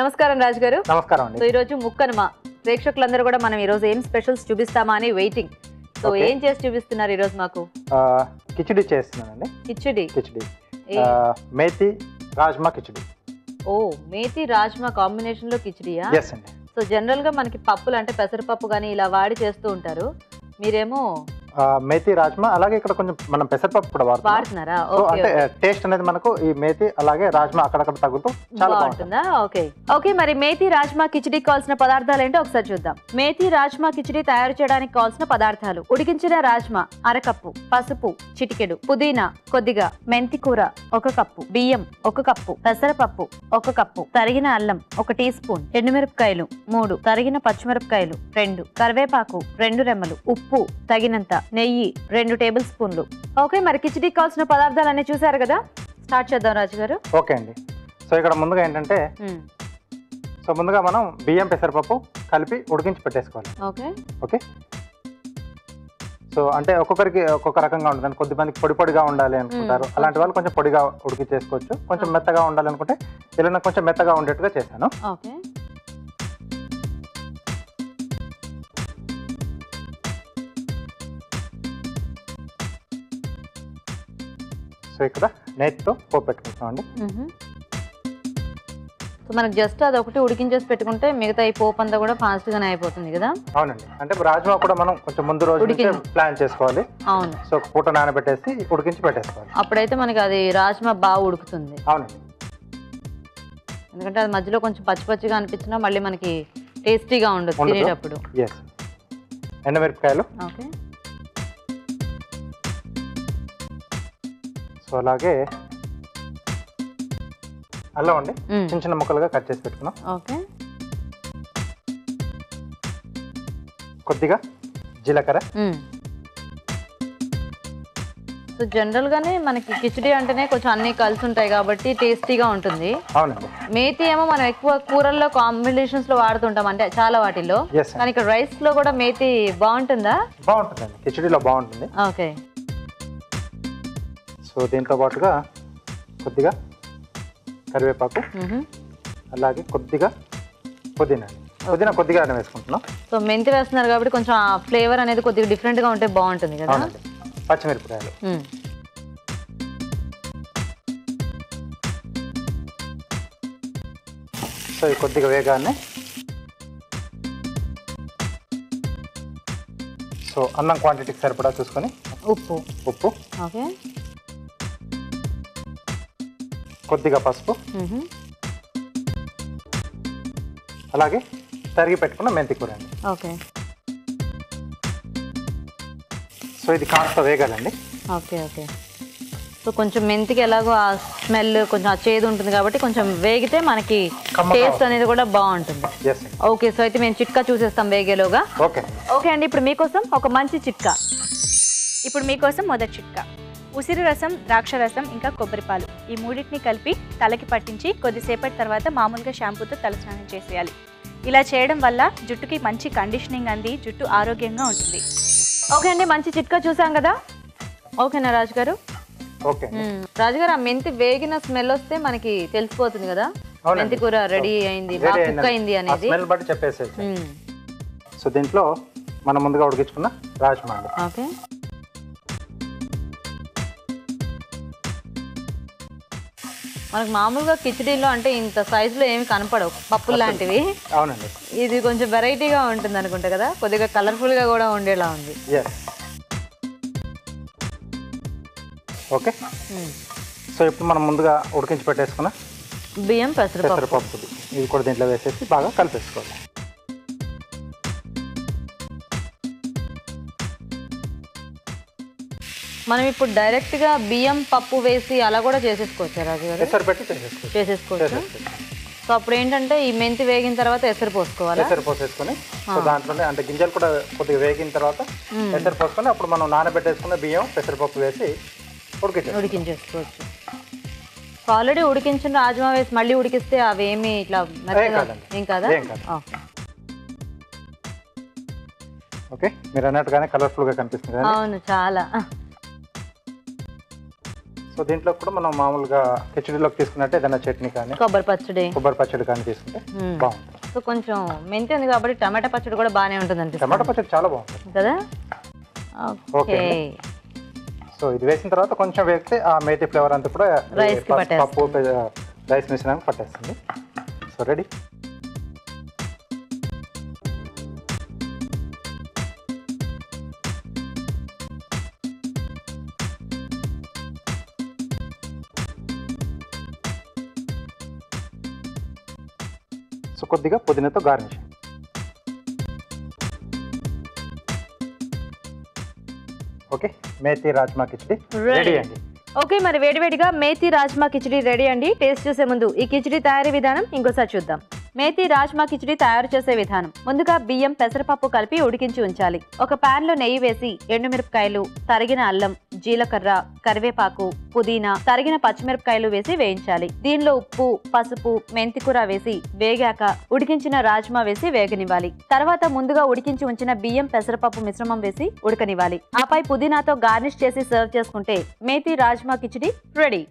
నమస్కారం రాజు గారు. నమస్కారం అండి. సో ఈ రోజు ముక్కనుమ ప్రేక్షకులందరూ కూడా మనం ఈ రోజు ఏం స్పెషల్స్ చూపిస్తామా అని వెయిటింగ్. సో ఏం చేసి చూపిస్తున్నారు ఈ రోజు మాకు? కిచిడి చేస్తున్నానండి. కిచిడి. మేతి రాజ్మా కిచిడి. ఓ, మేతి రాజ్మా కాంబినేషన్ లో కిచిడియా? ఎస్ అండి. సో జనరల్ గా మనకి పప్పులు అంటే పెసరపప్పు కానీ ఇలా వాడి చేస్తూ ఉంటారు, మీరేమో మేతి రాజ్మా, అలాగే ఇక్కడ కొంచెం మనం పెసరపప్పు కూడా వాడుతున్నారా? అంటే టేస్ట్ అనేది మనకు ఈ మేతి అలాగే రాజ్మా అక్కడక్కడ తగ్గుతూ చాలా బాగుంటుందా? Okay okay. మరి మేతి రాజ్మా కిచిడి కావాల్సిన పదార్థాలు ఏంటో ఒకసారి చూద్దాం. మేతి రాజ్మా కిచిడి తయారు చేయడానికి కావాల్సిన పదార్థాలు: ఉడికించిన రాజ్మా అరకప్పు, పసుపు చిటికెడు, పుదీనా కొద్దిగా, మెంతి కూర 1 కప్పు, బియ్యం 1 కప్పు, పెసరపప్పు 1 కప్పు, తరిగిన అల్లం 1 టీ స్పూన్, ఎండుమిరపకాయలు 3, తరిగిన పచ్చిమిరపకాయలు 2, కరివేపాకు 2 రెమ్మలు, ఉప్పు తగినంత, నెయ్యి 2 టేబుల్ స్పూన్లు. ఓకే, మరి కిచిడి కావాల్సిన పదార్థాలన్నీ చూసారు కదా, స్టార్ట్ చేద్దాం రాజు గారు. ఓకే అండి. సో ఇక్కడ ముందుగా ఏంటంటే ముందుగా మనం బియ్యం పెసరపప్పు కలిపి ఉడికించి పెట్టేసుకోవాలి. Okay okay. సో అంటే ఒక్కొక్కరికి ఒక్కొక్క రకంగా ఉంటుంది. కొద్దిమందికి పొడి పొడిగా ఉండాలి అనుకుంటారు, అలాంటి వాళ్ళు కొంచెం పొడిగా ఉడికి చేసుకోవచ్చు. కొంచెం మెత్తగా ఉండాలి అనుకుంటే ఇలా కొంచెం మెత్తగా ఉండేట్టుగా చేశాను. ఓకే. సో ఇక్కడ నేతితో పోపు పెట్టుకుంటామండి. సో మనకు జస్ట్ అది ఒకటి ఉడికించేసి పెట్టుకుంటే మిగతా ఈ పోపు అంతా కూడా ఫాస్ట్ గానే అయిపోతుంది కదా? అవునండి. అంటే రాజ్మా కూడా మనం కొంచెం ముందు రోజు ప్లాన్ చేసుకోవాలి. అవును. సో ఒక పూట నానబెట్టేసి ఉడికించి పెట్టేసుకోవాలి. అప్పుడైతే మనకి అది రాజ్మా బాగా ఉడుకుతుంది. అవునండి. ఎందుకంటే అది మధ్యలో కొంచెం పచ్చి పచ్చిగా అనిపించినా మళ్ళీ మనకి టేస్టీగా ఉండదు తినేటప్పుడు. ఎస్. ఎండుమిరపకాయలు. ఓకే. సో అలాగే అల్లం అండి, చిన్న చిన్న ముక్కలుగా కట్ చేసి పెట్టుకున్నాం. ఓకే. కొద్దిగా జీలకర్ర. సో జనరల్ గానే మనకి కిచిడి అంటేనే కొంచెం అన్ని కలిసి ఉంటాయి కాబట్టి టేస్టీగా ఉంటుంది. అవునండి. మేతి ఏమో మనం ఎక్కువ కూరల్లో కాంబినేషన్స్ లో వాడుతుంటాం, అంటే చాలా వాటిల్లో. కానీ ఇక్కడ రైస్ లో కూడా మేతి బాగుంటుందా? బాగుంటుందండి, కిచిడిలో బాగుంటుంది. ఓకే. సో దీంతో పాటుగా కొద్దిగా కరివేపాకు, అలాగే కొద్దిగా పుదీనా కొద్దిగా వేసుకుంటున్నాం. సో మెంతి వేస్తున్నారు కాబట్టి కొంచెం ఆ ఫ్లేవర్ అనేది కొద్దిగా డిఫరెంట్ గా ఉంటే బాగుంటుంది కదా. పచ్చిమిరపకాయలు. సో ఈ కొద్దిగా వేగానే సో అన్నం క్వాంటిటీకి సరిపడా చూసుకొని ఉప్పు. ఓకే. కొద్దిగా పసుపు, అలాగే తరిగి పెట్టుకున్న మెంతి కూర అండి. ఓకే. సో ఇది కాస్త వేగాలండి. Okay okay. సో కొంచెం మెంతికి ఎలాగో ఆ స్మెల్ కొంచెం ఆ చేదు ఉంటుంది కాబట్టి కొంచెం వేగితే మనకి టేస్ట్ అనేది కూడా బాగుంటుంది. ఓకే. సో అయితే మేము చిట్కా చూసేస్తాం వేగేలోగా. ఓకే ఓకే అండి. ఇప్పుడు మీకోసం ఒక మంచి చిట్కా. ఇప్పుడు మీకోసం మొదటి చిట్కా: ఉసిరి రసం, ద్రాక్ష రసం ఇంకా కొబ్బరిపాలు ఈ మూడింటిని కలిపి తలకి పట్టించి కొద్దిసేపటి తర్వాత మామూలుగా షాంపూతో తలస్నానం చేసేయాలి. ఇలా చేయడం వల్ల జుట్టుకి మంచి కండిషనింగ్ అంది జుట్టు ఆరోగ్యంగా ఉంటుంది. ఓకే అండి, మంచి చిట్కా చూసాం కదా. ఓకేనా రాజు గారు? ఓకే. రాజు గారు, ఆ మెంతి వేగిన స్మెల్ వస్తే మనకి తెలిసిపోతుంది కదా మెంతి కూర రెడీ అయింది, బాగా కుక్ అయింది అనేది. సో దీంట్లో మనం ముందుగా ఉడికించుకున్న రాజ్మా. ఓకే. మనకు మామూలుగా కిచిడీలో అంటే ఇంత సైజులో ఏమి కనపడవు పప్పులు లాంటివి. అవునండి. ఇది కొంచెం వెరైటీగా ఉంటుంది అనుకుంటా కదా, కొద్దిగా కలర్ఫుల్ గా కూడా ఉండేలా ఉంది. ఓకే. సో ఇప్పుడు మనం ముందుగా ఉడికించి పెట్టేసుకున్న బియ్యం పెసరపప్పు ఇది కూడా దీంట్లో వేసేసి బాగా కలిపేసుకోవాలి. మనం ఇప్పుడు డైరెక్ట్ గా బియ్యం పప్పు వేసి అలా కూడా చేసేసుకోవచ్చు రాజు గారు? చేసేసుకోవచ్చు. సో అప్పుడు ఏంటంటే ఈ మెంతి వేగిన తర్వాత ఎసరు పోసుకోవాలి. ఎసరు పోసేసుకొని దాంట్లోనే అంటే గింజలు కూడా కొద్దిగా వేగిన తర్వాత ఎసరు పోసుకొని అప్పుడు మనం నానబెట్టేసుకున్న బియ్యం పెసరపప్పు వేసి ఉడికించేసుకోవచ్చు. ఆల్రెడీ ఉడికించిన రాజ్మా వేసి మళ్ళీ ఉడికిస్తే అవి ఏమి ఇట్లా ఏం కాదా? ఓకే. మీరు అన్నట్టుగానే కలర్ఫుల్ గా కనిపిస్తుంది. అవును, చాలా. సో దీంట్లో కూడా మనం మామూలుగా కిచడీలోకి తీసుకున్నట్టే ఏదైనా చట్నీ కానీ కొబ్బరి పచ్చడి కొబ్బరి పచ్చడి కానీ తీసుకుంటే బాగుంటుంది. సో కొంచెం మెంతి ఉంది కాబట్టి టమాటా పచ్చడి కూడా బాగానే ఉంటుంది అనిపిస్తుంది టమాటా పచ్చడి చాలా బాగుంటుంది కదా. ఓకే సో ఇది వేసిన తర్వాత కొంచెం వేస్తే ఆ మేతి ఫ్లేవర్ అంతా కూడా రైస్కి పప్పు రైస్ మిశ్రమానికి పట్టేస్తుంది. So ready. సో కొద్దిగా పుదీనాతో garnish. Okay, methi rajma khichdi ready అండి. ఓకే, మరి వేడివేడిగా మేతి రాజ్మా కిచడీ రెడీ అండి. టేస్ట్ చేసే ముందు ఈ కిచడీ తయారీ విధానం ఇంకోసారి చూద్దాం. మేతి రాజ్మా కిచడీ తయారు చేసే విధానం: ముందుగా బియ్యం పెసరపప్పు కలిపి ఉడికించి ఉంచాలి. ఒక పాన్ లో నెయ్యి వేసి ఎండుమిరపకాయలు, తరిగిన అల్లం, జీలకర్ర, కరివేపాకు, పుదీనా, తరిగిన పచ్చిమిరపకాయలు వేసి వేయించాలి. దీనిలో ఉప్పు, పసుపు, మెంతికూర వేసి వేగాక ఉడికించిన రాజ్మా వేసి వేగనివ్వాలి. తర్వాత ముందుగా ఉడికించి ఉంచిన బియ్యం పెసరపప్పు మిశ్రమం వేసి ఉడకనివ్వాలి. ఆపై పుదీనాతో గార్నిష్ చేసి సర్వ్ చేసుకుంటే మేతి రాజ్మా కిచడీ రెడీ.